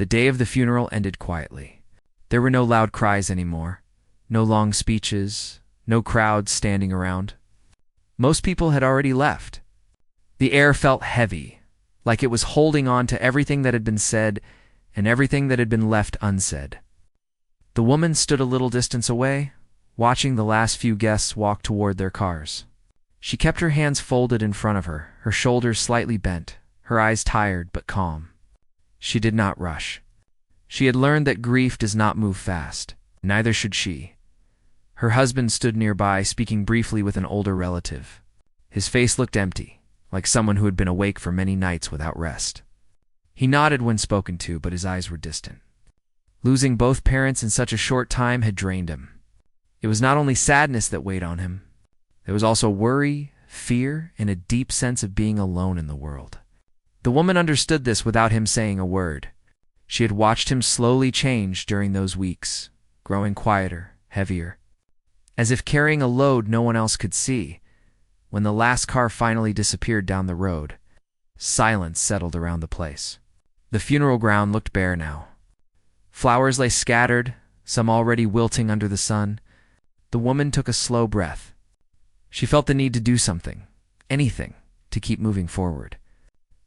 The day of the funeral ended quietly. There were no loud cries anymore, no long speeches, no crowds standing around. Most people had already left. The air felt heavy, like it was holding on to everything that had been said and everything that had been left unsaid. The woman stood a little distance away, watching the last few guests walk toward their cars. She kept her hands folded in front of her, her shoulders slightly bent, her eyes tired but calm. She did not rush. She had learned that grief does not move fast. Neither should she. Her husband stood nearby, speaking briefly with an older relative. His face looked empty, like someone who had been awake for many nights without rest. He nodded when spoken to, but his eyes were distant. Losing both parents in such a short time had drained him. It was not only sadness that weighed on him. There was also worry, fear, and a deep sense of being alone in the world. The woman understood this without him saying a word. She had watched him slowly change during those weeks, growing quieter, heavier, as if carrying a load no one else could see. When the last car finally disappeared down the road, silence settled around the place. The funeral ground looked bare now. Flowers lay scattered, some already wilting under the sun. The woman took a slow breath. She felt the need to do something, anything, to keep moving forward.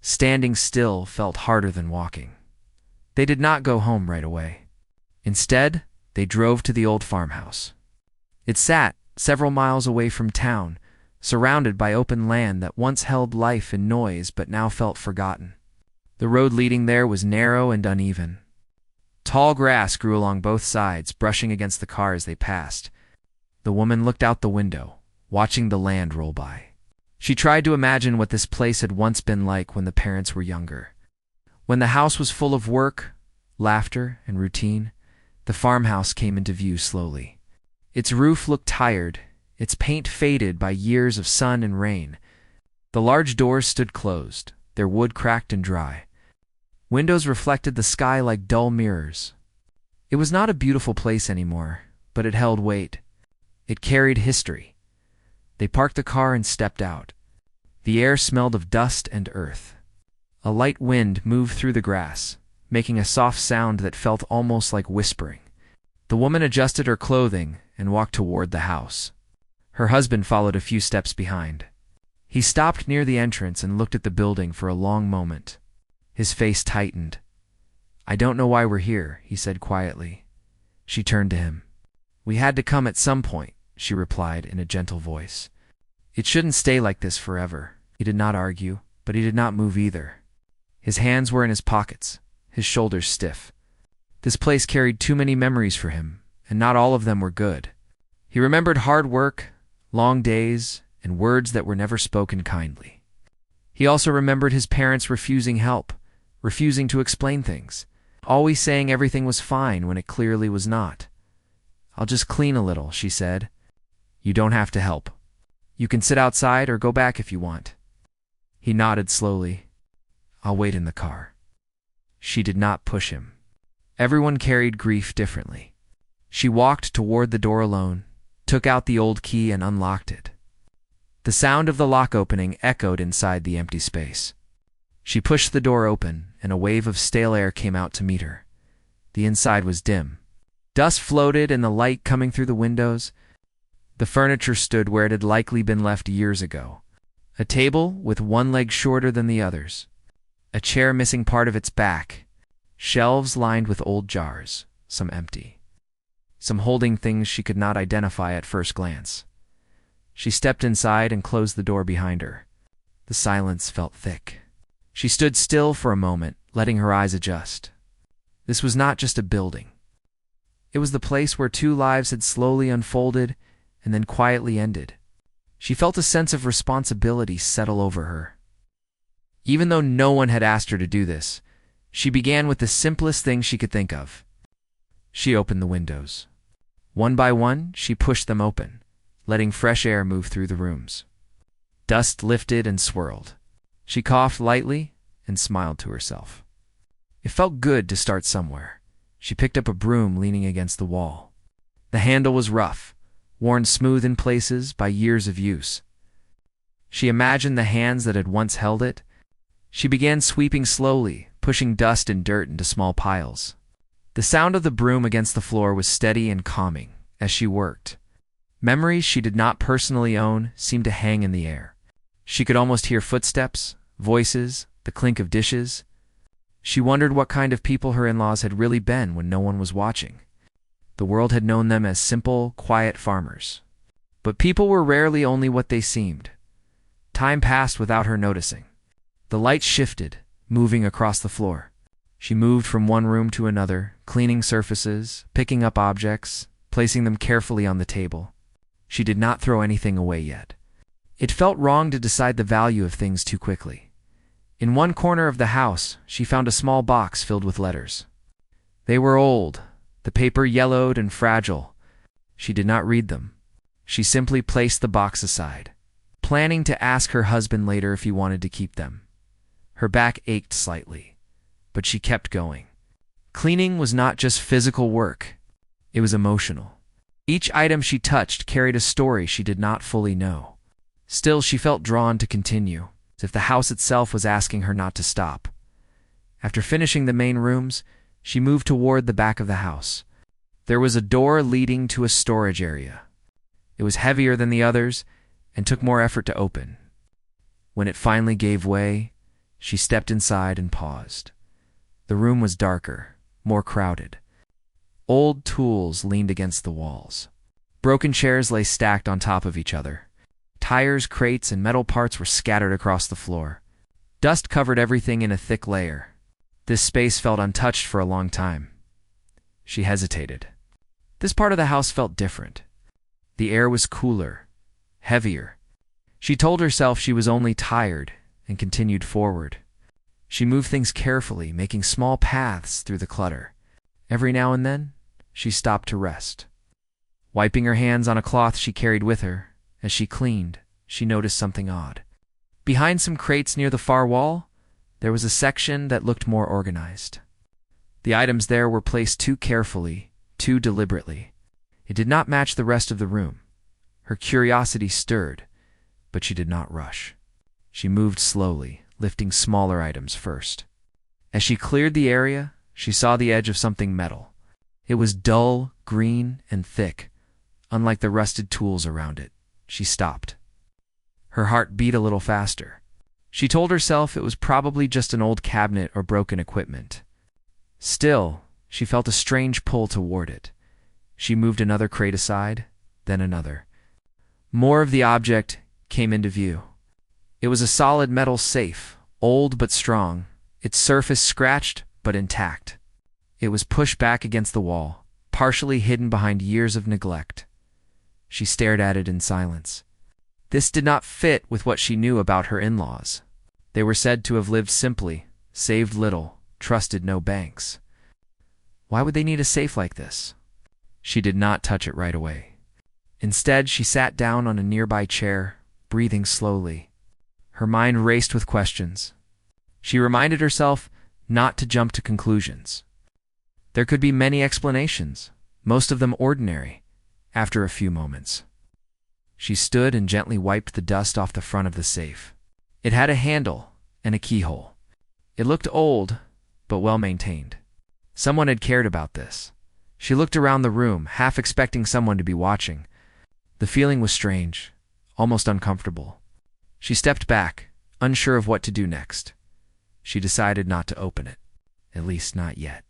Standing still felt harder than walking. They did not go home right away. Instead, they drove to the old farmhouse. It sat several miles away from town, surrounded by open land that once held life and noise but now felt forgotten. The road leading there was narrow and uneven. Tall grass grew along both sides, brushing against the car as they passed. The woman looked out the window, watching the land roll by. She tried to imagine what this place had once been like when the parents were younger. When the house was full of work, laughter, and routine, the farmhouse came into view slowly. Its roof looked tired, its paint faded by years of sun and rain. The large doors stood closed, their wood cracked and dry. Windows reflected the sky like dull mirrors. It was not a beautiful place anymore, but it held weight. It carried history. They parked the car and stepped out. The air smelled of dust and earth. A light wind moved through the grass, making a soft sound that felt almost like whispering. The woman adjusted her clothing and walked toward the house. Her husband followed a few steps behind. He stopped near the entrance and looked at the building for a long moment. His face tightened. "I don't know why we're here," he said quietly. She turned to him. "We had to come at some point," she replied in a gentle voice. "It shouldn't stay like this forever." He did not argue, but he did not move either. His hands were in his pockets, his shoulders stiff. This place carried too many memories for him, and not all of them were good. He remembered hard work, long days, and words that were never spoken kindly. He also remembered his parents refusing help, refusing to explain things, always saying everything was fine when it clearly was not. "I'll just clean a little," she said. "You don't have to help. You can sit outside or go back if you want." He nodded slowly. "I'll wait in the car." She did not push him. Everyone carried grief differently. She walked toward the door alone, took out the old key and unlocked it. The sound of the lock opening echoed inside the empty space. She pushed the door open, and a wave of stale air came out to meet her. The inside was dim. Dust floated in the light coming through the windows. The furniture stood where it had likely been left years ago. A table with one leg shorter than the others. A chair missing part of its back. Shelves lined with old jars, some empty. Some holding things she could not identify at first glance. She stepped inside and closed the door behind her. The silence felt thick. She stood still for a moment, letting her eyes adjust. This was not just a building. It was the place where two lives had slowly unfolded and then quietly ended. She felt a sense of responsibility settle over her. Even though no one had asked her to do this, she began with the simplest thing she could think of. She opened the windows. One by one, she pushed them open, letting fresh air move through the rooms. Dust lifted and swirled. She coughed lightly and smiled to herself. It felt good to start somewhere. She picked up a broom leaning against the wall. The handle was rough, worn smooth in places by years of use. She imagined the hands that had once held it. She began sweeping slowly, pushing dust and dirt into small piles. The sound of the broom against the floor was steady and calming as she worked. Memories she did not personally own seemed to hang in the air. She could almost hear footsteps, voices, the clink of dishes. She wondered what kind of people her in-laws had really been when no one was watching. The world had known them as simple, quiet farmers. But people were rarely only what they seemed. Time passed without her noticing. The light shifted, moving across the floor. She moved from one room to another, cleaning surfaces, picking up objects, placing them carefully on the table. She did not throw anything away yet. It felt wrong to decide the value of things too quickly. In one corner of the house, she found a small box filled with letters. They were old, the paper yellowed and fragile. She did not read them. She simply placed the box aside, planning to ask her husband later if he wanted to keep them. Her back ached slightly, but she kept going. Cleaning was not just physical work, it was emotional. Each item she touched carried a story she did not fully know. Still, she felt drawn to continue, as if the house itself was asking her not to stop. After finishing the main rooms, she moved toward the back of the house. There was a door leading to a storage area. It was heavier than the others and took more effort to open. When it finally gave way, she stepped inside and paused. The room was darker, more crowded. Old tools leaned against the walls. Broken chairs lay stacked on top of each other. Tires, crates, and metal parts were scattered across the floor. Dust covered everything in a thick layer. This space felt untouched for a long time. She hesitated. This part of the house felt different. The air was cooler, heavier. She told herself she was only tired and continued forward. She moved things carefully, making small paths through the clutter. Every now and then, she stopped to rest. Wiping her hands on a cloth she carried with her, as she cleaned, she noticed something odd. Behind some crates near the far wall, there was a section that looked more organized. The items there were placed too carefully, too deliberately. It did not match the rest of the room. Her curiosity stirred, but she did not rush. She moved slowly, lifting smaller items first. As she cleared the area, she saw the edge of something metal. It was dull, green, and thick, unlike the rusted tools around it. She stopped. Her heart beat a little faster. She told herself it was probably just an old cabinet or broken equipment. Still, she felt a strange pull toward it. She moved another crate aside, then another. More of the object came into view. It was a solid metal safe, old but strong, its surface scratched but intact. It was pushed back against the wall, partially hidden behind years of neglect. She stared at it in silence. This did not fit with what she knew about her in-laws. They were said to have lived simply, saved little, trusted no banks. Why would they need a safe like this? She did not touch it right away. Instead, she sat down on a nearby chair, breathing slowly. Her mind raced with questions. She reminded herself not to jump to conclusions. There could be many explanations, most of them ordinary. After a few moments, she stood and gently wiped the dust off the front of the safe. It had a handle and a keyhole. It looked old, but well maintained. Someone had cared about this. She looked around the room, half expecting someone to be watching. The feeling was strange, almost uncomfortable. She stepped back, unsure of what to do next. She decided not to open it, at least not yet.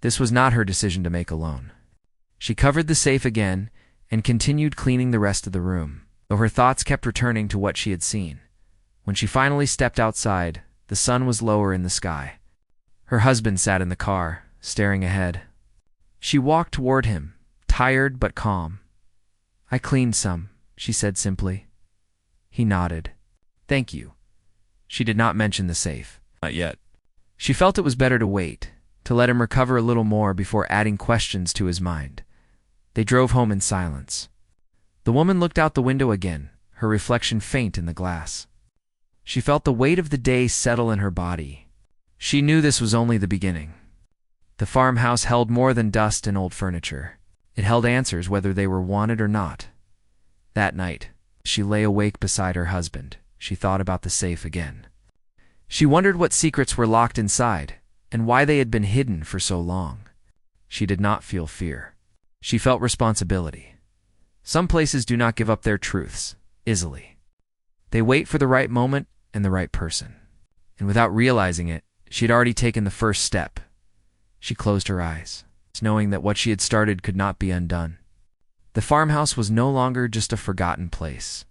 This was not her decision to make alone. She covered the safe again and continued cleaning the rest of the room, though her thoughts kept returning to what she had seen. When she finally stepped outside, the sun was lower in the sky. Her husband sat in the car, staring ahead. She walked toward him, tired but calm. "I cleaned some," she said simply. He nodded. "Thank you." She did not mention the safe. Not yet. She felt it was better to wait, to let him recover a little more before adding questions to his mind. They drove home in silence. The woman looked out the window again, her reflection faint in the glass. She felt the weight of the day settle in her body. She knew this was only the beginning. The farmhouse held more than dust and old furniture. It held answers whether they were wanted or not. That night, she lay awake beside her husband. She thought about the safe again. She wondered what secrets were locked inside, and why they had been hidden for so long. She did not feel fear. She felt responsibility. Some places do not give up their truths easily. They wait for the right moment and the right person. And without realizing it, she had already taken the first step. She closed her eyes, knowing that what she had started could not be undone. The farmhouse was no longer just a forgotten place.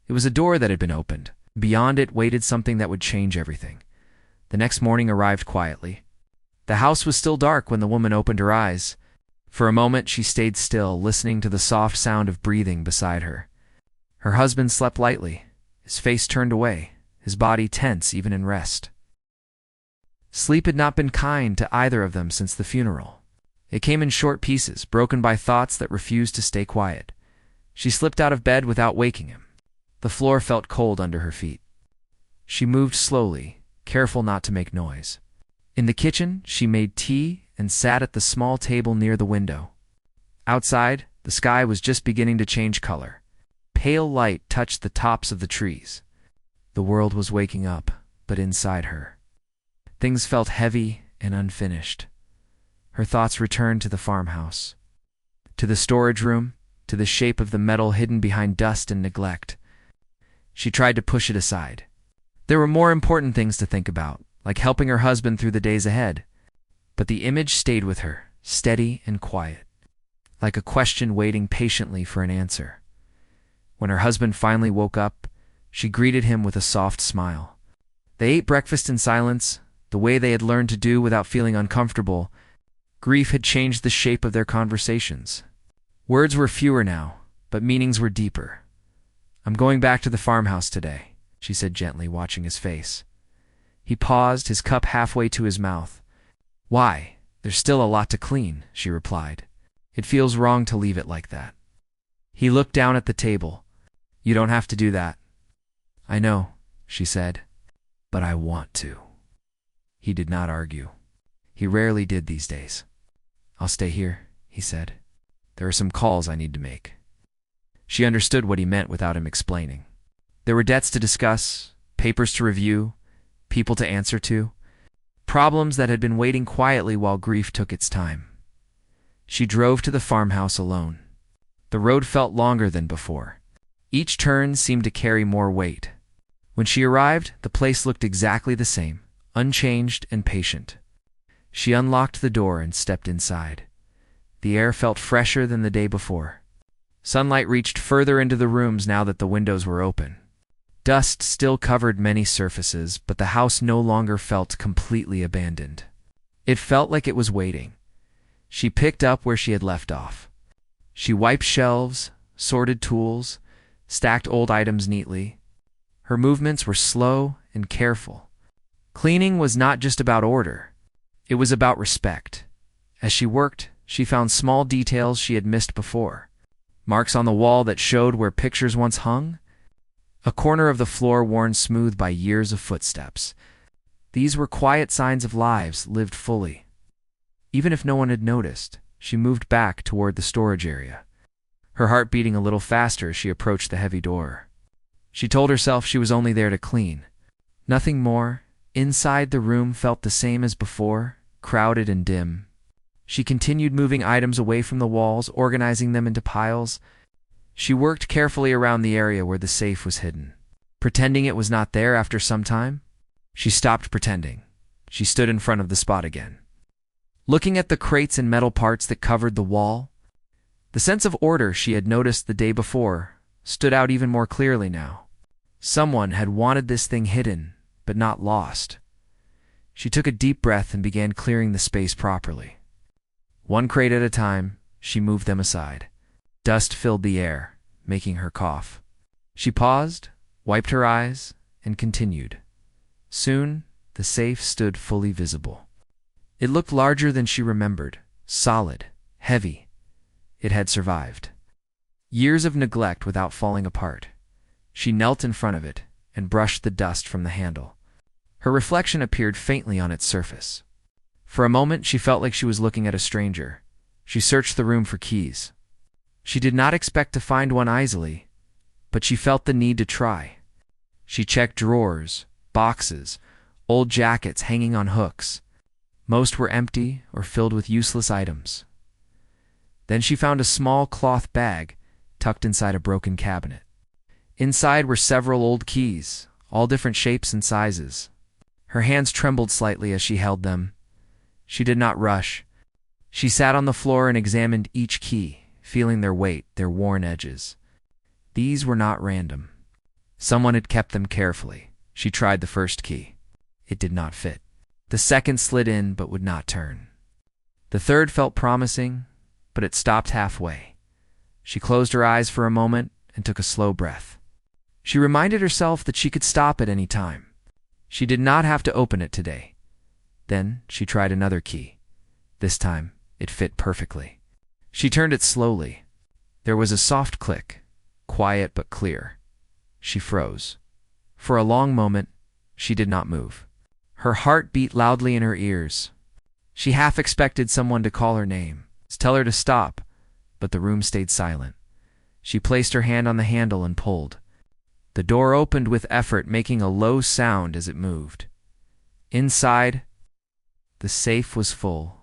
It was a door that had been opened. Beyond it waited something that would change everything. The next morning arrived quietly. The house was still dark when the woman opened her eyes. For a moment she stayed still, listening to the soft sound of breathing beside her. Her husband slept lightly, his face turned away, his body tense even in rest. Sleep had not been kind to either of them since the funeral. It came in short pieces, broken by thoughts that refused to stay quiet. She slipped out of bed without waking him. The floor felt cold under her feet. She moved slowly, careful not to make noise. In the kitchen, she made tea and sat at the small table near the window. Outside, the sky was just beginning to change color. Pale light touched the tops of the trees. The world was waking up, but inside her, things felt heavy and unfinished. Her thoughts returned to the farmhouse, to the storage room, to the shape of the metal hidden behind dust and neglect. She tried to push it aside. There were more important things to think about, like helping her husband through the days ahead. But the image stayed with her, steady and quiet, like a question waiting patiently for an answer. When her husband finally woke up, she greeted him with a soft smile. They ate breakfast in silence, the way they had learned to do without feeling uncomfortable. Grief had changed the shape of their conversations. Words were fewer now, but meanings were deeper. "I'm going back to the farmhouse today," she said gently, watching his face. He paused, his cup halfway to his mouth. "Why? There's still a lot to clean," she replied. "It feels wrong to leave it like that." He looked down at the table. "You don't have to do that." "I know," she said, "but I want to." He did not argue. He rarely did these days. "I'll stay here," he said. "There are some calls I need to make." She understood what he meant without him explaining. There were debts to discuss, papers to review, people to answer to, problems that had been waiting quietly while grief took its time. She drove to the farmhouse alone. The road felt longer than before. Each turn seemed to carry more weight. When she arrived, the place looked exactly the same, unchanged and patient. She unlocked the door and stepped inside. The air felt fresher than the day before. Sunlight reached further into the rooms now that the windows were open. Dust still covered many surfaces, but the house no longer felt completely abandoned. It felt like it was waiting. She picked up where she had left off. She wiped shelves, sorted tools, stacked old items neatly. Her movements were slow and careful. Cleaning was not just about order. It was about respect. As she worked, she found small details she had missed before. Marks on the wall that showed where pictures once hung. A corner of the floor worn smooth by years of footsteps. These were quiet signs of lives lived fully. Even if no one had noticed, she moved back toward the storage area, her heart beating a little faster as she approached the heavy door. She told herself she was only there to clean. Nothing more. Inside, the room felt the same as before, crowded and dim. She continued moving items away from the walls, organizing them into piles. She worked carefully around the area where the safe was hidden. Pretending it was not there after some time, she stopped pretending. She stood in front of the spot again. Looking at the crates and metal parts that covered the wall, the sense of order she had noticed the day before stood out even more clearly now. Someone had wanted this thing hidden, but not lost. She took a deep breath and began clearing the space properly. One crate at a time, she moved them aside. Dust filled the air, making her cough. She paused, wiped her eyes, and continued. Soon, the safe stood fully visible. It looked larger than she remembered, solid, heavy. It had survived years of neglect without falling apart. She knelt in front of it and brushed the dust from the handle. Her reflection appeared faintly on its surface. For a moment, she felt like she was looking at a stranger. She searched the room for keys. She did not expect to find one easily, but she felt the need to try. She checked drawers, boxes, old jackets hanging on hooks. Most were empty or filled with useless items. Then she found a small cloth bag tucked inside a broken cabinet. Inside were several old keys, all different shapes and sizes. Her hands trembled slightly as she held them. She did not rush. She sat on the floor and examined each key, feeling their weight, their worn edges. These were not random. Someone had kept them carefully. She tried the first key. It did not fit. The second slid in but would not turn. The third felt promising, but it stopped halfway. She closed her eyes for a moment and took a slow breath. She reminded herself that she could stop at any time. She did not have to open it today. Then she tried another key. This time, it fit perfectly. She turned it slowly. There was a soft click, quiet but clear. She froze. For a long moment, she did not move. Her heart beat loudly in her ears. She half expected someone to call her name, tell her to stop, but the room stayed silent. She placed her hand on the handle and pulled. The door opened with effort, making a low sound as it moved. Inside, the safe was full.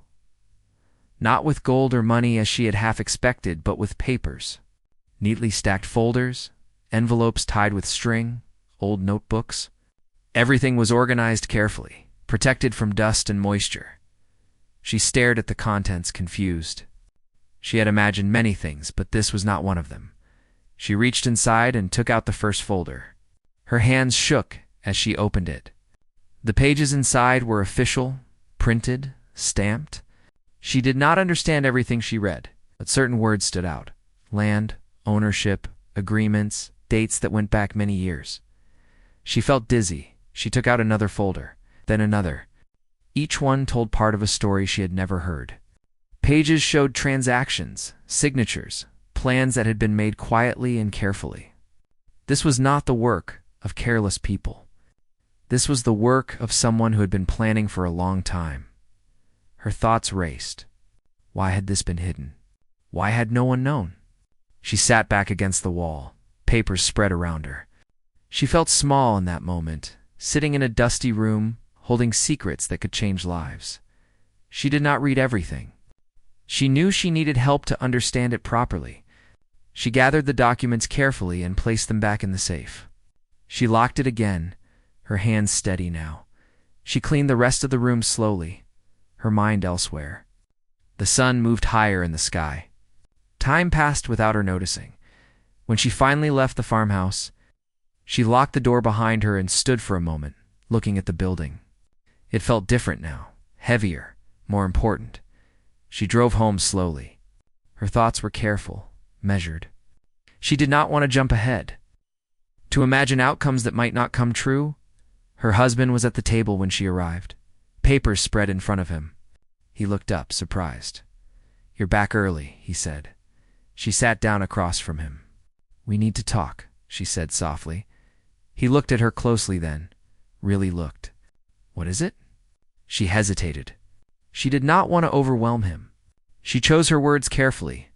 Not with gold or money as she had half expected, but with papers. Neatly stacked folders, envelopes tied with string, old notebooks. Everything was organized carefully, protected from dust and moisture. She stared at the contents, confused. She had imagined many things, but this was not one of them. She reached inside and took out the first folder. Her hands shook as she opened it. The pages inside were official, printed, stamped. She did not understand everything she read, but certain words stood out. Land, ownership, agreements, dates that went back many years. She felt dizzy. She took out another folder, then another. Each one told part of a story she had never heard. Pages showed transactions, signatures, plans that had been made quietly and carefully. This was not the work of careless people. This was the work of someone who had been planning for a long time. Her thoughts raced. Why had this been hidden? Why had no one known? She sat back against the wall, papers spread around her. She felt small in that moment, sitting in a dusty room, holding secrets that could change lives. She did not read everything. She knew she needed help to understand it properly. She gathered the documents carefully and placed them back in the safe. She locked it again, her hands steady now. She cleaned the rest of the room slowly, her mind elsewhere. The sun moved higher in the sky. Time passed without her noticing. When she finally left the farmhouse, she locked the door behind her and stood for a moment, looking at the building. It felt different now, heavier, more important. She drove home slowly. Her thoughts were careful, measured. She did not want to jump ahead, to imagine outcomes that might not come true. Her husband was at the table when she arrived, papers spread in front of him. He looked up, surprised. "You're back early," he said. She sat down across from him. "We need to talk," she said softly. He looked at her closely then, really looked. "What is it?" She hesitated. She did not want to overwhelm him. She chose her words carefully.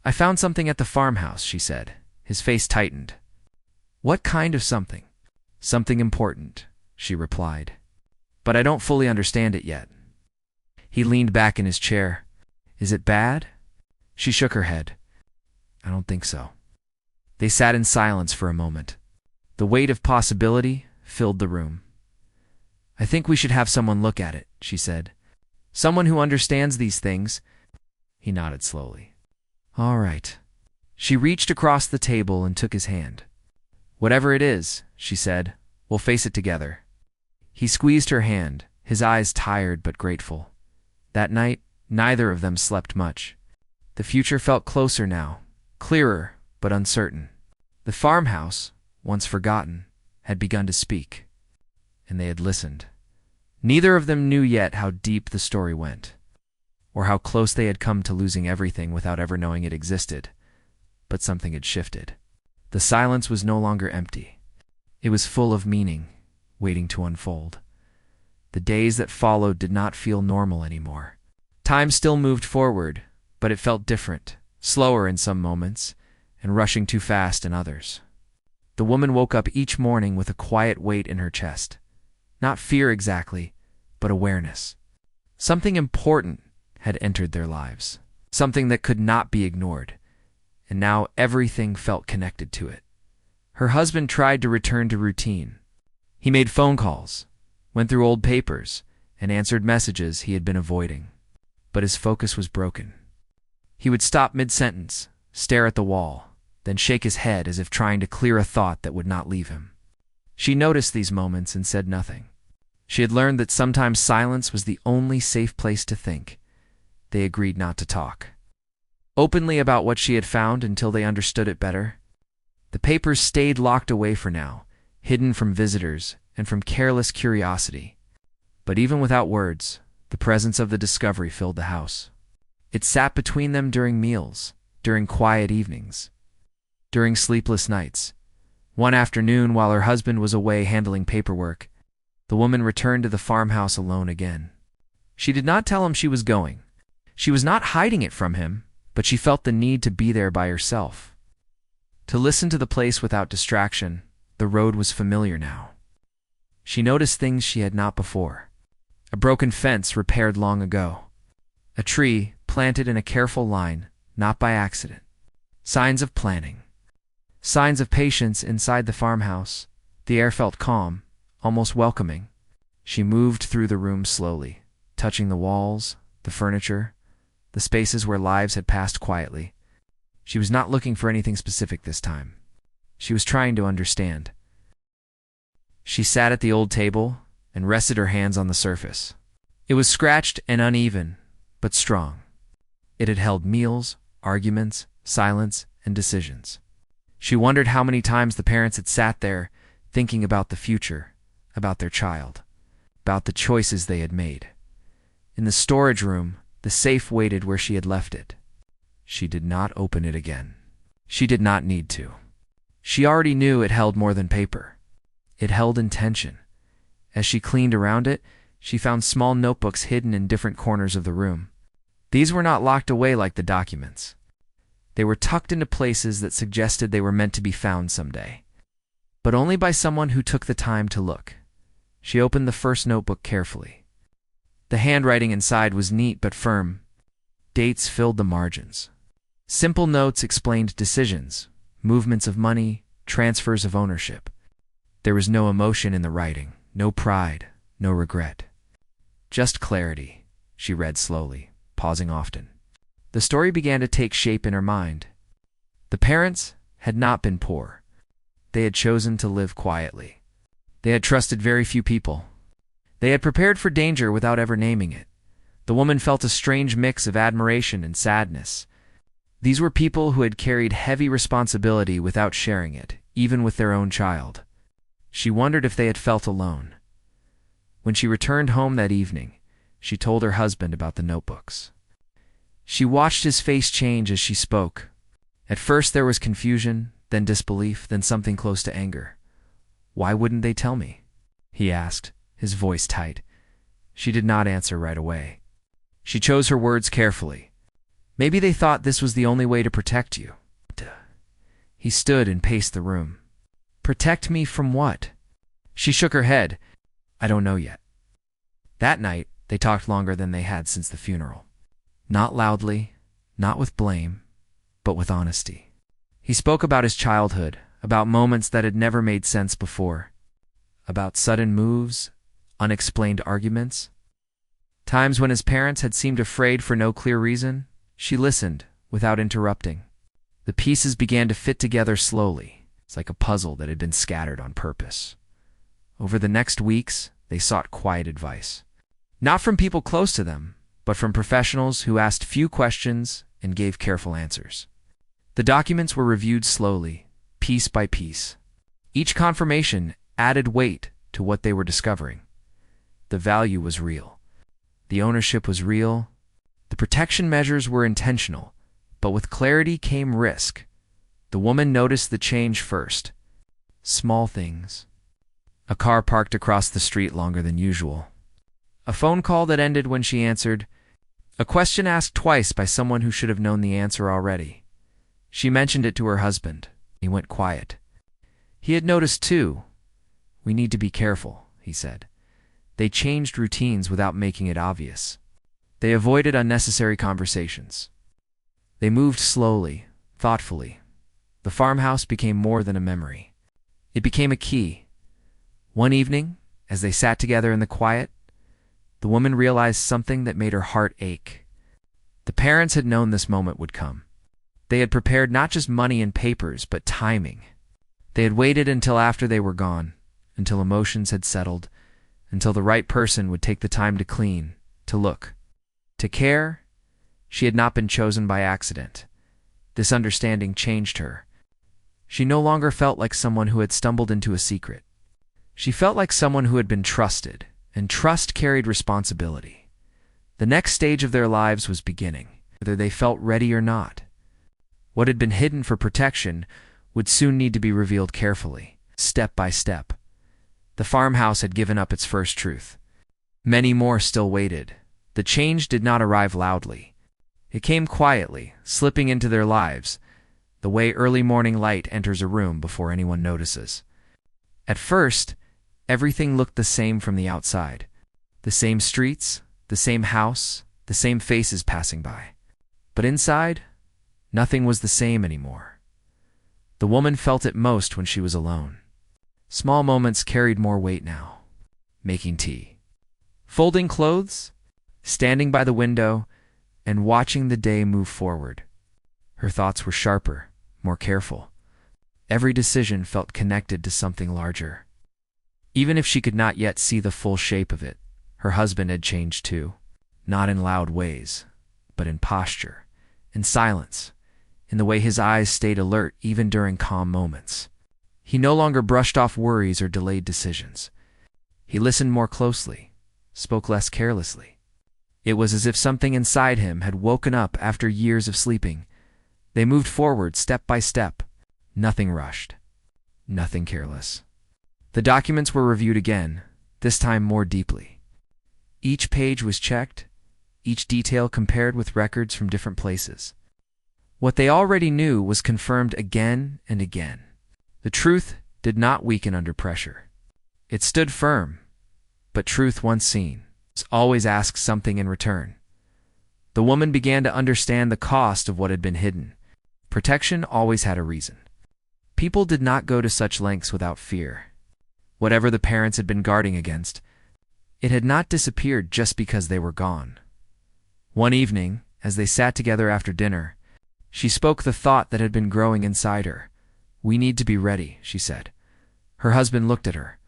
"I found something at the farmhouse," she said. His face tightened. "What kind of something?" "Something important," she replied. "But I don't fully understand it yet." He leaned back in his chair. "Is it bad?" She shook her head. "I don't think so." They sat in silence for a moment. The weight of possibility filled the room. "I think we should have someone look at it," she said. "Someone who understands these things." He nodded slowly. "All right." She reached across the table and took his hand. "Whatever it is," she said, "we'll face it together." He squeezed her hand, his eyes tired but grateful. That night, neither of them slept much. The future felt closer now, clearer but uncertain. The farmhouse, once forgotten, had begun to speak, and they had listened. Neither of them knew yet how deep the story went, or how close they had come to losing everything without ever knowing it existed. But something had shifted. The silence was no longer empty. It was full of meaning, waiting to unfold. The days that followed did not feel normal anymore. Time still moved forward, but it felt different, slower in some moments, and rushing too fast in others. The woman woke up each morning with a quiet weight in her chest. Not fear exactly, but awareness. Something important had entered their lives, something that could not be ignored, and now everything felt connected to it. Her husband tried to return to routine. He made phone calls, went through old papers, and answered messages he had been avoiding. But his focus was broken. He would stop mid-sentence, stare at the wall, then shake his head as if trying to clear a thought that would not leave him. She noticed these moments and said nothing. She had learned that sometimes silence was the only safe place to think. They agreed not to talk openly about what she had found until they understood it better. The papers stayed locked away for now, hidden from visitors and from careless curiosity. But even without words, the presence of the discovery filled the house. It sat between them during meals, during quiet evenings, during sleepless nights. One afternoon, while her husband was away handling paperwork, the woman returned to the farmhouse alone again. She did not tell him she was going. She was not hiding it from him, but she felt the need to be there by herself. To listen to the place without distraction. The road was familiar now. She noticed things she had not before. A broken fence repaired long ago. A tree planted in a careful line, not by accident. Signs of planning. Signs of patience inside the farmhouse. The air felt calm, almost welcoming. She moved through the room slowly, touching the walls, the furniture, the spaces where lives had passed quietly. She was not looking for anything specific this time. She was trying to understand. She sat at the old table and rested her hands on the surface. It was scratched and uneven, but strong. It had held meals, arguments, silence, and decisions. She wondered how many times the parents had sat there, thinking about the future, about their child, about the choices they had made. In the storage room, the safe waited where she had left it. She did not open it again. She did not need to. She already knew it held more than paper. It held intention. As she cleaned around it, she found small notebooks hidden in different corners of the room. These were not locked away like the documents. They were tucked into places that suggested they were meant to be found someday, but only by someone who took the time to look. She opened the first notebook carefully. The handwriting inside was neat but firm. Dates filled the margins. Simple notes explained decisions, movements of money, transfers of ownership. There was no emotion in the writing, no pride, no regret. Just clarity, she read slowly, pausing often. The story began to take shape in her mind. The parents had not been poor. They had chosen to live quietly. They had trusted very few people. They had prepared for danger without ever naming it. The woman felt a strange mix of admiration and sadness. These were people who had carried heavy responsibility without sharing it, even with their own child. She wondered if they had felt alone. When she returned home that evening, she told her husband about the notebooks. She watched his face change as she spoke. At first there was confusion, then disbelief, then something close to anger. "Why wouldn't they tell me?" he asked, his voice tight. She did not answer right away. She chose her words carefully. "Maybe they thought this was the only way to protect you." He stood and paced the room. "Protect me from what?" She shook her head. "I don't know yet." That night, they talked longer than they had since the funeral. Not loudly, not with blame, but with honesty. He spoke about his childhood, about moments that had never made sense before, about sudden moves, unexplained arguments, times when his parents had seemed afraid for no clear reason. She listened, without interrupting. The pieces began to fit together slowly. It's like a puzzle that had been scattered on purpose. Over the next weeks, they sought quiet advice. Not from people close to them, but from professionals who asked few questions and gave careful answers. The documents were reviewed slowly, piece by piece. Each confirmation added weight to what they were discovering. The value was real. The ownership was real. The protection measures were intentional, but with clarity came risk. The woman noticed the change first. Small things. A car parked across the street longer than usual. A phone call that ended when she answered. A question asked twice by someone who should have known the answer already. She mentioned it to her husband. He went quiet. He had noticed too. "We need to be careful," he said. They changed routines without making it obvious. They avoided unnecessary conversations. They moved slowly, thoughtfully. The farmhouse became more than a memory. It became a key. One evening, as they sat together in the quiet, the woman realized something that made her heart ache. The parents had known this moment would come. They had prepared not just money and papers, but timing. They had waited until after they were gone, until emotions had settled, until the right person would take the time to clean, to look, to care. She had not been chosen by accident. This understanding changed her. She no longer felt like someone who had stumbled into a secret. She felt like someone who had been trusted, and trust carried responsibility. The next stage of their lives was beginning, whether they felt ready or not. What had been hidden for protection would soon need to be revealed carefully, step by step. The farmhouse had given up its first truth. Many more still waited. The change did not arrive loudly. It came quietly, slipping into their lives, the way early morning light enters a room before anyone notices. At first, everything looked the same from the outside. The same streets, the same house, the same faces passing by. But inside, nothing was the same anymore. The woman felt it most when she was alone. Small moments carried more weight now. Making tea, folding clothes, standing by the window, and watching the day move forward. Her thoughts were sharper, more careful. Every decision felt connected to something larger. Even if she could not yet see the full shape of it, her husband had changed too. Not in loud ways, but in posture, in silence, in the way his eyes stayed alert even during calm moments. He no longer brushed off worries or delayed decisions. He listened more closely, spoke less carelessly. It was as if something inside him had woken up after years of sleeping. They moved forward step by step. Nothing rushed. Nothing careless. The documents were reviewed again, this time more deeply. Each page was checked, each detail compared with records from different places. What they already knew was confirmed again and again. The truth did not weaken under pressure. It stood firm, but truth once seen always asks something in return. The woman began to understand the cost of what had been hidden. Protection always had a reason. People did not go to such lengths without fear. Whatever the parents had been guarding against, it had not disappeared just because they were gone. One evening, as they sat together after dinner, she spoke the thought that had been growing inside her. "We need to be ready," she said. Her husband looked at her.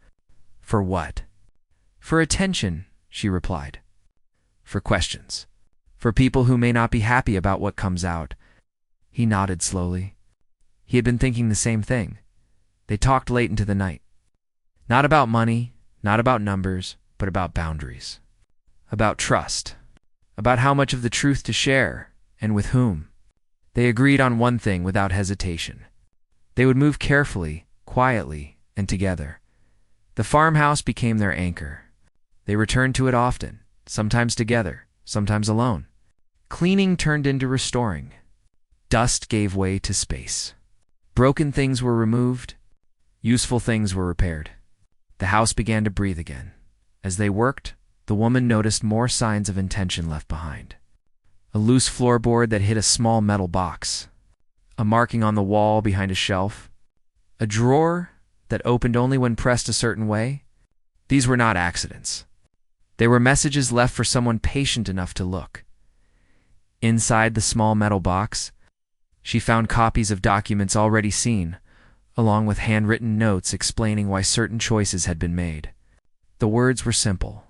"For what?" "For attention," she replied. "For questions. For people who may not be happy about what comes out." He nodded slowly. He had been thinking the same thing. They talked late into the night. Not about money, not about numbers, but about boundaries. About trust. About how much of the truth to share, and with whom. They agreed on one thing without hesitation. They would move carefully, quietly, and together. The farmhouse became their anchor. They returned to it often, sometimes together, sometimes alone. Cleaning turned into restoring. Dust gave way to space. Broken things were removed. Useful things were repaired. The house began to breathe again. As they worked, the woman noticed more signs of intention left behind. A loose floorboard that hid a small metal box. A marking on the wall behind a shelf. A drawer that opened only when pressed a certain way. These were not accidents. They were messages left for someone patient enough to look. Inside the small metal box, she found copies of documents already seen, along with handwritten notes explaining why certain choices had been made. The words were simple.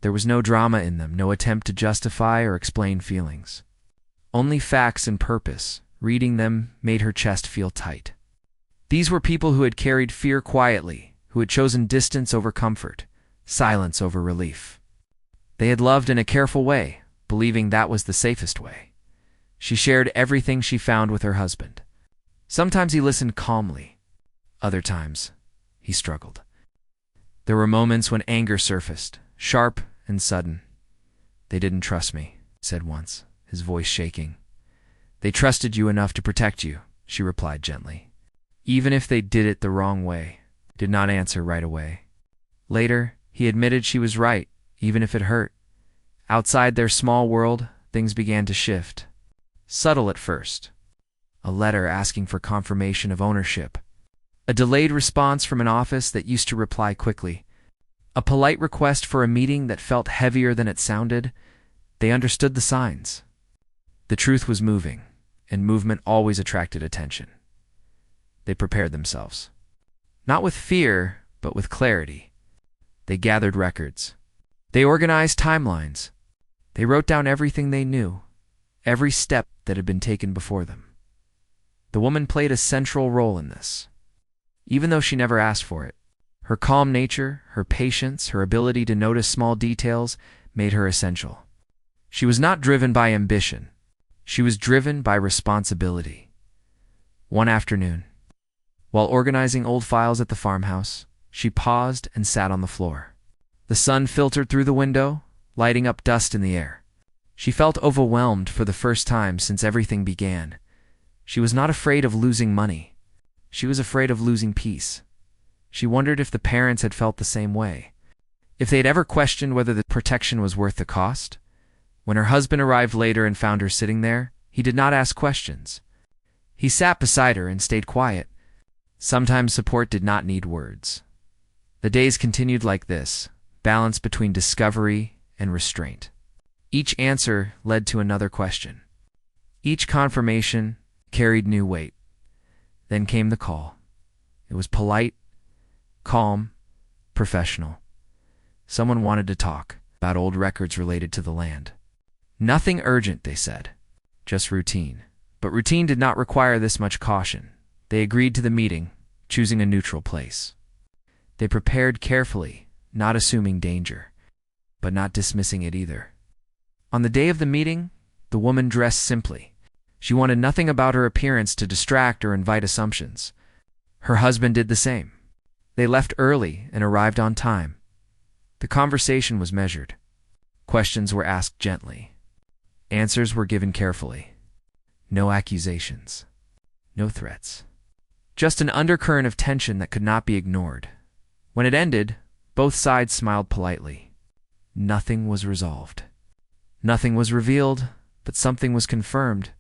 There was no drama in them, no attempt to justify or explain feelings. Only facts and purpose. Reading them made her chest feel tight. These were people who had carried fear quietly, who had chosen distance over comfort, silence over relief. They had loved in a careful way, believing that was the safest way. She shared everything she found with her husband. Sometimes he listened calmly. Other times, he struggled. There were moments when anger surfaced, sharp and sudden. "They didn't trust me," he said once, his voice shaking. "They trusted you enough to protect you," she replied gently. Even if they did it the wrong way, did not answer right away. Later, he admitted she was right, even if it hurt. Outside their small world, things began to shift. Subtle at first. A letter asking for confirmation of ownership. A delayed response from an office that used to reply quickly. A polite request for a meeting that felt heavier than it sounded. They understood the signs. The truth was moving, and movement always attracted attention. They prepared themselves. Not with fear, but with clarity. They gathered records. They organized timelines. They wrote down everything they knew, every step that had been taken before them. The woman played a central role in this, even though she never asked for it. Her calm nature, her patience, her ability to notice small details made her essential. She was not driven by ambition. She was driven by responsibility. One afternoon, while organizing old files at the farmhouse, she paused and sat on the floor. The sun filtered through the window, lighting up dust in the air. She felt overwhelmed for the first time since everything began. She was not afraid of losing money. She was afraid of losing peace. She wondered if the parents had felt the same way, if they had ever questioned whether the protection was worth the cost. When her husband arrived later and found her sitting there, he did not ask questions. He sat beside her and stayed quiet. Sometimes support did not need words. The days continued like this, balanced between discovery and restraint. Each answer led to another question. Each confirmation carried new weight. Then came the call. It was polite, calm, professional. Someone wanted to talk about old records related to the land. Nothing urgent, they said, just routine. But routine did not require this much caution. They agreed to the meeting, choosing a neutral place. They prepared carefully, not assuming danger, but not dismissing it either. On the day of the meeting, the woman dressed simply. She wanted nothing about her appearance to distract or invite assumptions. Her husband did the same. They left early and arrived on time. The conversation was measured. Questions were asked gently. Answers were given carefully. No accusations. No threats. Just an undercurrent of tension that could not be ignored. When it ended, both sides smiled politely. Nothing was resolved. Nothing was revealed, but something was confirmed.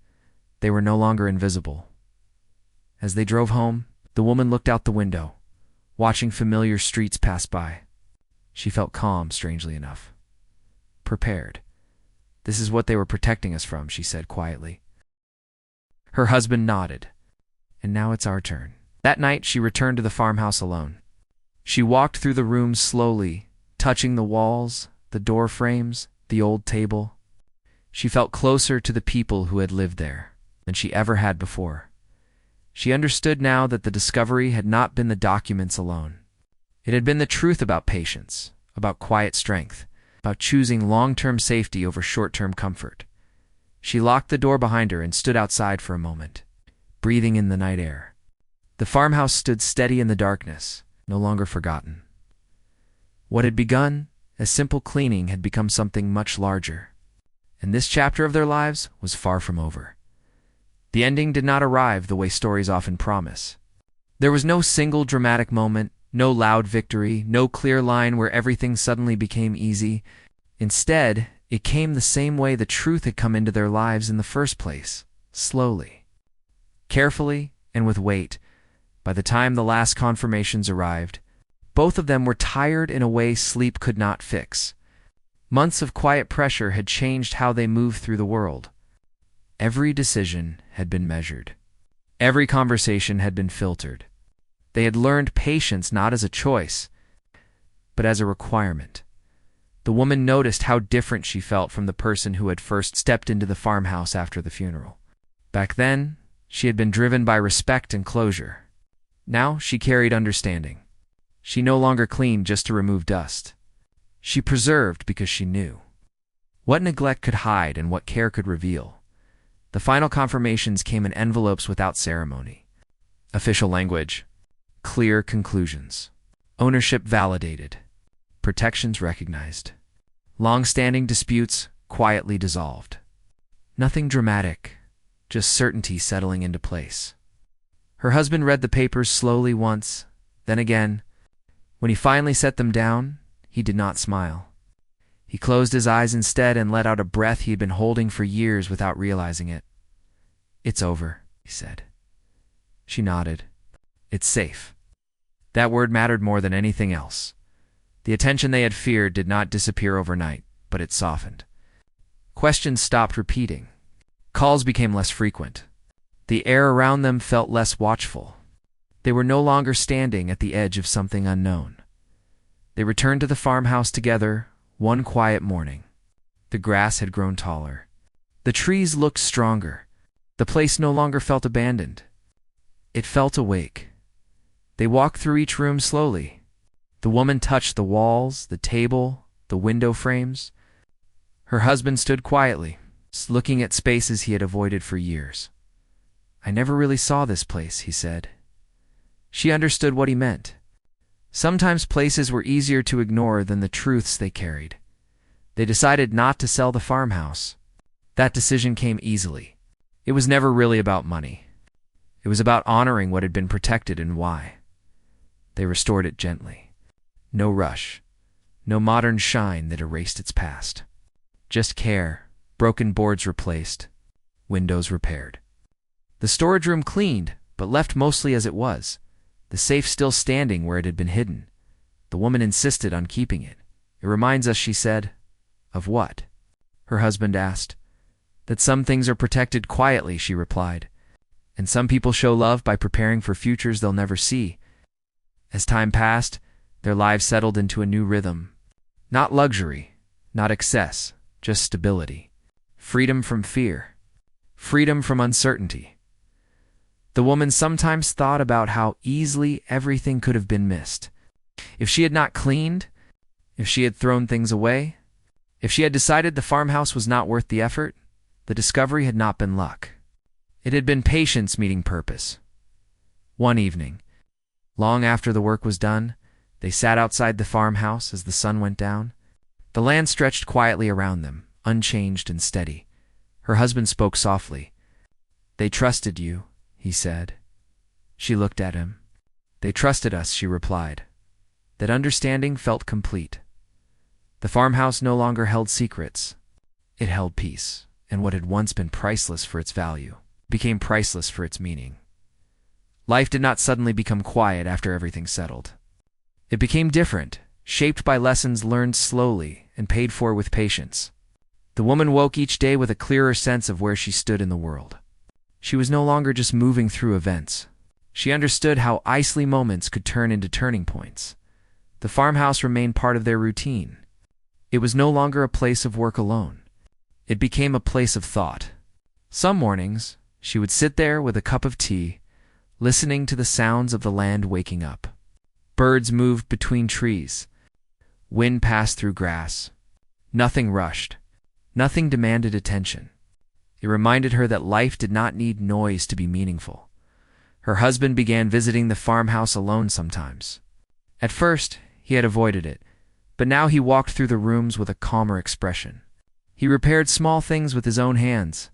They were no longer invisible. As they drove home, the woman looked out the window, watching familiar streets pass by. She felt calm, strangely enough. Prepared. This is what they were protecting us from, she said quietly. Her husband nodded. And now it's our turn. That night, she returned to the farmhouse alone. She walked through the rooms slowly, touching the walls, the door frames, the old table. She felt closer to the people who had lived there than she ever had before. She understood now that the discovery had not been the documents alone. It had been the truth about patience, about quiet strength, about choosing long-term safety over short-term comfort. She locked the door behind her and stood outside for a moment, breathing in the night air. The farmhouse stood steady in the darkness, no longer forgotten. What had begun as simple cleaning had become something much larger, and this chapter of their lives was far from over. The ending did not arrive the way stories often promise. There was no single dramatic moment, no loud victory, no clear line where everything suddenly became easy. Instead, it came the same way the truth had come into their lives in the first place, slowly, carefully, and with weight. By the time the last confirmations arrived, both of them were tired in a way sleep could not fix. Months of quiet pressure had changed how they moved through the world. Every decision had been measured. Every conversation had been filtered. They had learned patience not as a choice, but as a requirement. The woman noticed how different she felt from the person who had first stepped into the farmhouse after the funeral. Back then, she had been driven by respect and closure. Now she carried understanding. She no longer cleaned just to remove dust. She preserved because she knew what neglect could hide and what care could reveal. The final confirmations came in envelopes without ceremony. Official language. Clear conclusions. Ownership validated. Protections recognized. Long-standing disputes quietly dissolved. Nothing dramatic, just certainty settling into place. Her husband read the papers slowly once, then again. When he finally set them down, he did not smile. He closed his eyes instead and let out a breath he had been holding for years without realizing it. "It's over," he said. She nodded. "It's safe." That word mattered more than anything else. The attention they had feared did not disappear overnight, but it softened. Questions stopped repeating. Calls became less frequent. The air around them felt less watchful. They were no longer standing at the edge of something unknown. They returned to the farmhouse together one quiet morning. The grass had grown taller. The trees looked stronger. The place no longer felt abandoned. It felt awake. They walked through each room slowly. The woman touched the walls, the table, the window frames. Her husband stood quietly, looking at spaces he had avoided for years. "I never really saw this place," he said. She understood what he meant. Sometimes places were easier to ignore than the truths they carried. They decided not to sell the farmhouse. That decision came easily. It was never really about money. It was about honoring what had been protected and why. They restored it gently. No rush. No modern shine that erased its past. Just care, broken boards replaced, windows repaired. The storage room cleaned, but left mostly as it was. The safe still standing where it had been hidden. The woman insisted on keeping it. "It reminds us," she said. "Of what?" her husband asked. "That some things are protected quietly," she replied. "And some people show love by preparing for futures they'll never see." As time passed, their lives settled into a new rhythm. Not luxury, not excess, just stability. Freedom from fear. Freedom from uncertainty. The woman sometimes thought about how easily everything could have been missed. If she had not cleaned, if she had thrown things away, if she had decided the farmhouse was not worth the effort, the discovery had not been luck. It had been patience meeting purpose. One evening, long after the work was done, they sat outside the farmhouse as the sun went down. The land stretched quietly around them, unchanged and steady. Her husband spoke softly. "They trusted you," he said. She looked at him. "They trusted us," she replied. That understanding felt complete. The farmhouse no longer held secrets. It held peace, and what had once been priceless for its value became priceless for its meaning. Life did not suddenly become quiet after everything settled. It became different, shaped by lessons learned slowly and paid for with patience. The woman woke each day with a clearer sense of where she stood in the world. She was no longer just moving through events. She understood how icy moments could turn into turning points. The farmhouse remained part of their routine. It was no longer a place of work alone. It became a place of thought. Some mornings, she would sit there with a cup of tea, listening to the sounds of the land waking up. Birds moved between trees. Wind passed through grass. Nothing rushed. Nothing demanded attention. It reminded her that life did not need noise to be meaningful. Her husband began visiting the farmhouse alone sometimes. At first, he had avoided it, but now he walked through the rooms with a calmer expression. He repaired small things with his own hands.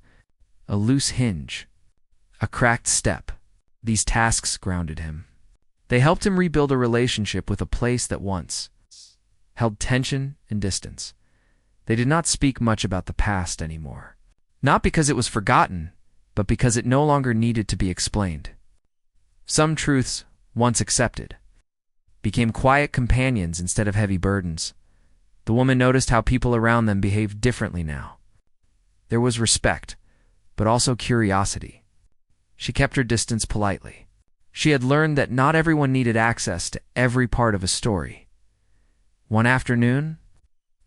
A loose hinge, a cracked step. These tasks grounded him. They helped him rebuild a relationship with a place that once held tension and distance. They did not speak much about the past anymore. Not because it was forgotten, but because it no longer needed to be explained. Some truths, once accepted, became quiet companions instead of heavy burdens. The woman noticed how people around them behaved differently now. There was respect, but also curiosity. She kept her distance politely. She had learned that not everyone needed access to every part of a story. One afternoon,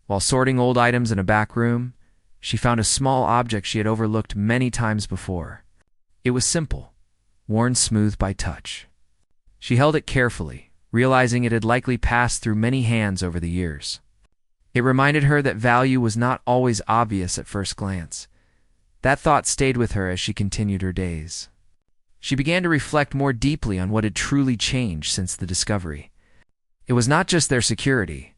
while sorting old items in a back room, she found a small object she had overlooked many times before. It was simple, worn smooth by touch. She held it carefully, realizing it had likely passed through many hands over the years. It reminded her that value was not always obvious at first glance. That thought stayed with her as she continued her days. She began to reflect more deeply on what had truly changed since the discovery. It was not just their security.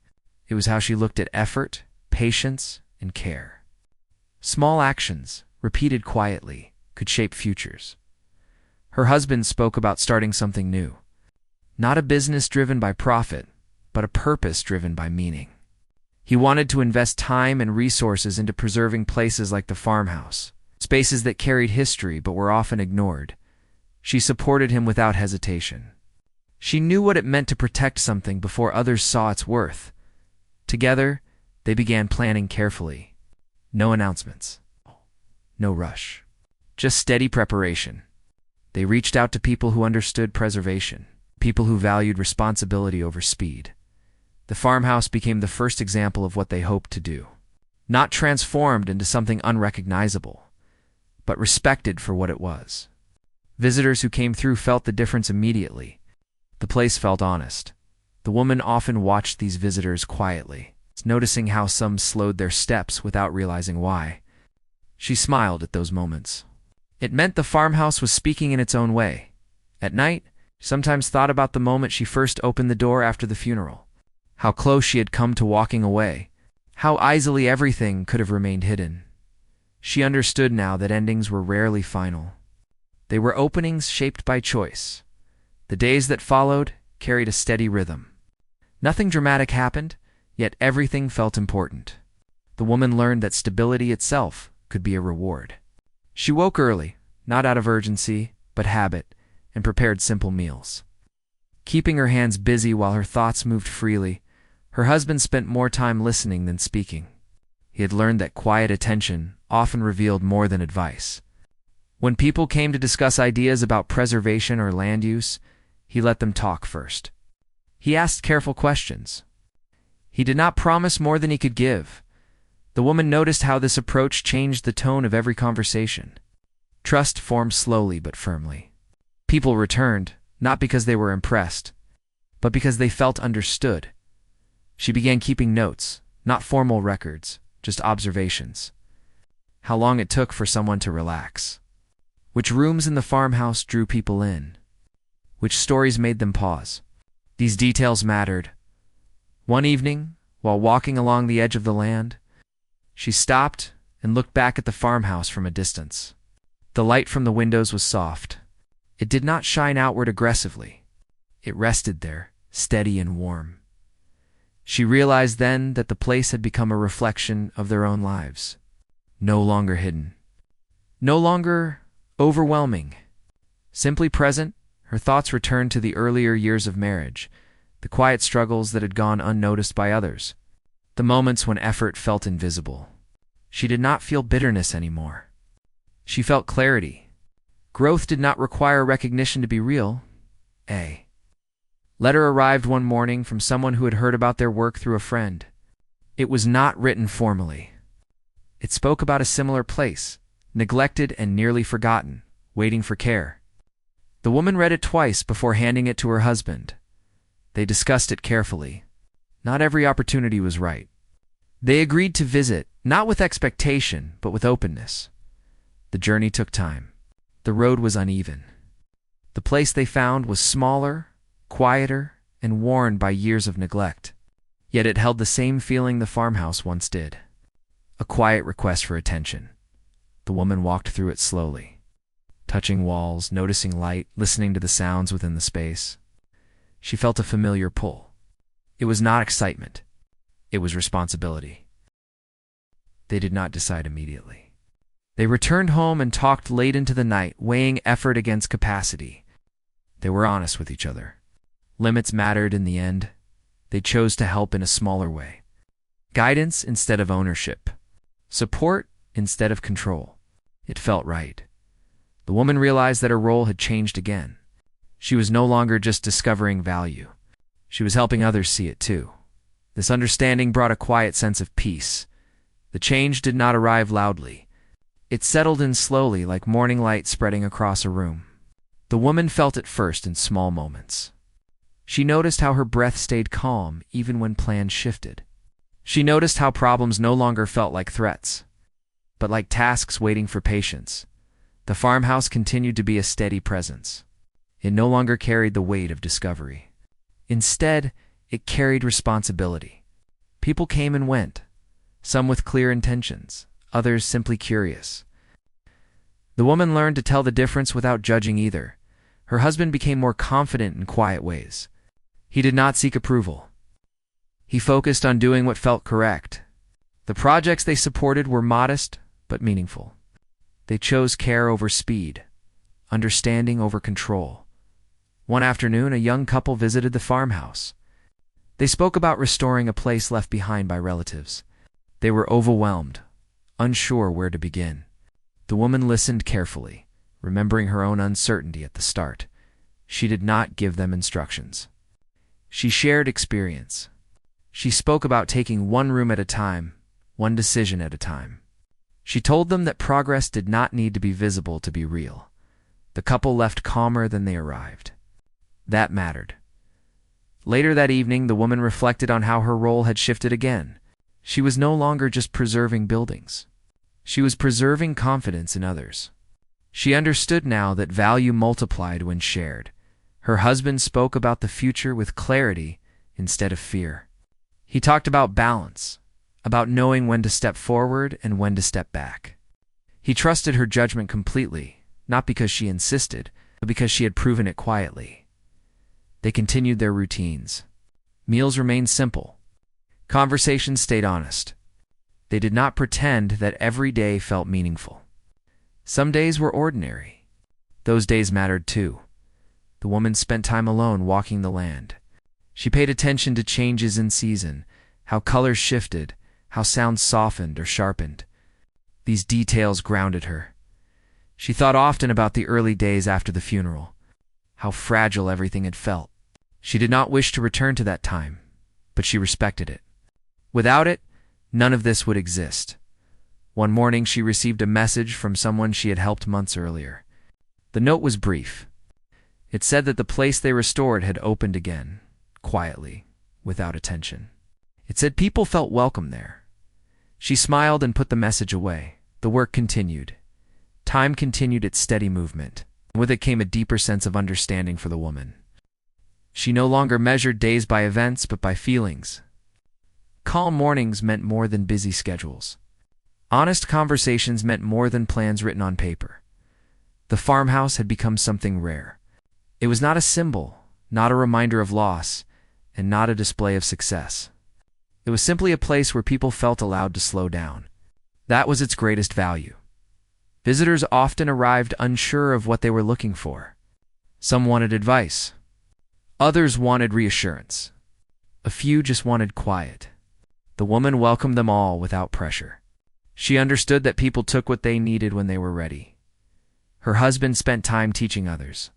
It was how she looked at effort, patience, and care. Small actions, repeated quietly, could shape futures. Her husband spoke about starting something new. Not a business driven by profit, but a purpose driven by meaning. He wanted to invest time and resources into preserving places like the farmhouse, spaces that carried history but were often ignored. She supported him without hesitation. She knew what it meant to protect something before others saw its worth. Together, they began planning carefully. No announcements. No rush. Just steady preparation. They reached out to people who understood preservation, people who valued responsibility over speed. The farmhouse became the first example of what they hoped to do. Not transformed into something unrecognizable, but respected for what it was. Visitors who came through felt the difference immediately. The place felt honest. The woman often watched these visitors quietly, noticing how some slowed their steps without realizing why. She smiled at those moments. It meant the farmhouse was speaking in its own way. At night, she sometimes thought about the moment she first opened the door after the funeral. How close she had come to walking away. How easily everything could have remained hidden. She understood now that endings were rarely final. They were openings shaped by choice. The days that followed carried a steady rhythm. Nothing dramatic happened, yet everything felt important. The woman learned that stability itself could be a reward. She woke early, not out of urgency, but habit, and prepared simple meals. Keeping her hands busy while her thoughts moved freely, her husband spent more time listening than speaking. He had learned that quiet attention often revealed more than advice. When people came to discuss ideas about preservation or land use, he let them talk first. He asked careful questions. He did not promise more than he could give. The woman noticed how this approach changed the tone of every conversation. Trust formed slowly but firmly. People returned, not because they were impressed, but because they felt understood. She began keeping notes, not formal records, just observations. How long it took for someone to relax. Which rooms in the farmhouse drew people in. Which stories made them pause. These details mattered. One evening, while walking along the edge of the land, she stopped and looked back at the farmhouse from a distance. The light from the windows was soft. It did not shine outward aggressively. It rested there, steady and warm. She realized then that the place had become a reflection of their own lives. No longer hidden. No longer overwhelming. Simply present, her thoughts returned to the earlier years of marriage, the quiet struggles that had gone unnoticed by others, the moments when effort felt invisible. She did not feel bitterness anymore. She felt clarity. Growth did not require recognition to be real. A letter arrived one morning from someone who had heard about their work through a friend. It was not written formally. It spoke about a similar place, neglected and nearly forgotten, waiting for care. The woman read it twice before handing it to her husband. They discussed it carefully. Not every opportunity was right. They agreed to visit, not with expectation, but with openness. The journey took time. The road was uneven. The place they found was smaller, quieter, and worn by years of neglect. Yet it held the same feeling the farmhouse once did. A quiet request for attention. The woman walked through it slowly, touching walls, noticing light, listening to the sounds within the space. She felt a familiar pull. It was not excitement. It was responsibility. They did not decide immediately. They returned home and talked late into the night, weighing effort against capacity. They were honest with each other. Limits mattered in the end. They chose to help in a smaller way. Guidance instead of ownership. Support instead of control. It felt right. The woman realized that her role had changed again. She was no longer just discovering value. She was helping others see it too. This understanding brought a quiet sense of peace. The change did not arrive loudly. It settled in slowly, like morning light spreading across a room. The woman felt it first in small moments. She noticed how her breath stayed calm even when plans shifted. She noticed how problems no longer felt like threats, but like tasks waiting for patience. The farmhouse continued to be a steady presence. It no longer carried the weight of discovery. Instead, it carried responsibility. People came and went, some with clear intentions, others simply curious. The woman learned to tell the difference without judging either. Her husband became more confident in quiet ways. He did not seek approval. He focused on doing what felt correct. The projects they supported were modest but meaningful. They chose care over speed, understanding over control. One afternoon, a young couple visited the farmhouse. They spoke about restoring a place left behind by relatives. They were overwhelmed, unsure where to begin. The woman listened carefully, remembering her own uncertainty at the start. She did not give them instructions. She shared experience. She spoke about taking one room at a time, one decision at a time. She told them that progress did not need to be visible to be real. The couple left calmer than they arrived. That mattered. Later that evening, the woman reflected on how her role had shifted again. She was no longer just preserving buildings. She was preserving confidence in others. She understood now that value multiplied when shared. Her husband spoke about the future with clarity instead of fear. He talked about balance, about knowing when to step forward and when to step back. He trusted her judgment completely, not because she insisted, but because she had proven it quietly. They continued their routines. Meals remained simple. Conversations stayed honest. They did not pretend that every day felt meaningful. Some days were ordinary. Those days mattered too. The woman spent time alone walking the land. She paid attention to changes in season, how colors shifted, how sounds softened or sharpened. These details grounded her. She thought often about the early days after the funeral, how fragile everything had felt. She did not wish to return to that time, but she respected it. Without it, none of this would exist. One morning, she received a message from someone she had helped months earlier. The note was brief. It said that the place they restored had opened again, quietly, without attention. It said people felt welcome there. She smiled and put the message away. The work continued. Time continued its steady movement. With it came a deeper sense of understanding for the woman. She no longer measured days by events, but by feelings. Calm mornings meant more than busy schedules. Honest conversations meant more than plans written on paper. The farmhouse had become something rare. It was not a symbol, not a reminder of loss, and not a display of success. It was simply a place where people felt allowed to slow down. That was its greatest value. Visitors often arrived unsure of what they were looking for. Some wanted advice. Others wanted reassurance. A few just wanted quiet. The woman welcomed them all without pressure. She understood that people took what they needed when they were ready. Her husband spent time teaching others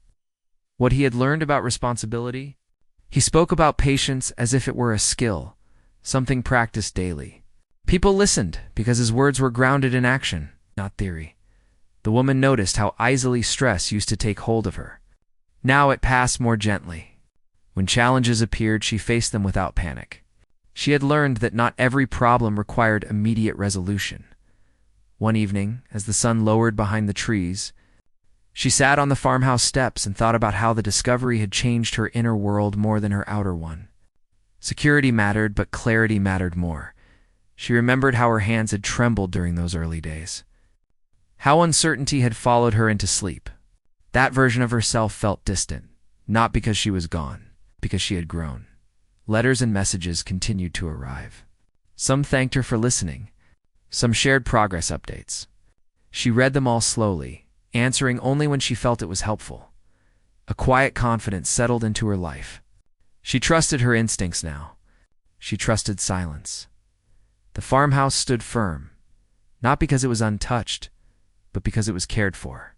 what he had learned about responsibility. He spoke about patience as if it were a skill, something practiced daily. People listened because his words were grounded in action, not theory. The woman noticed how easily stress used to take hold of her. Now it passed more gently. When challenges appeared, she faced them without panic. She had learned that not every problem required immediate resolution. One evening, as the sun lowered behind the trees, she sat on the farmhouse steps and thought about how the discovery had changed her inner world more than her outer one. Security mattered, but clarity mattered more. She remembered how her hands had trembled during those early days. How uncertainty had followed her into sleep. That version of herself felt distant, not because she was gone, because she had grown. Letters and messages continued to arrive. Some thanked her for listening. Some shared progress updates. She read them all slowly, answering only when she felt it was helpful. A quiet confidence settled into her life. She trusted her instincts now. She trusted silence. The farmhouse stood firm, not because it was untouched, but because it was cared for.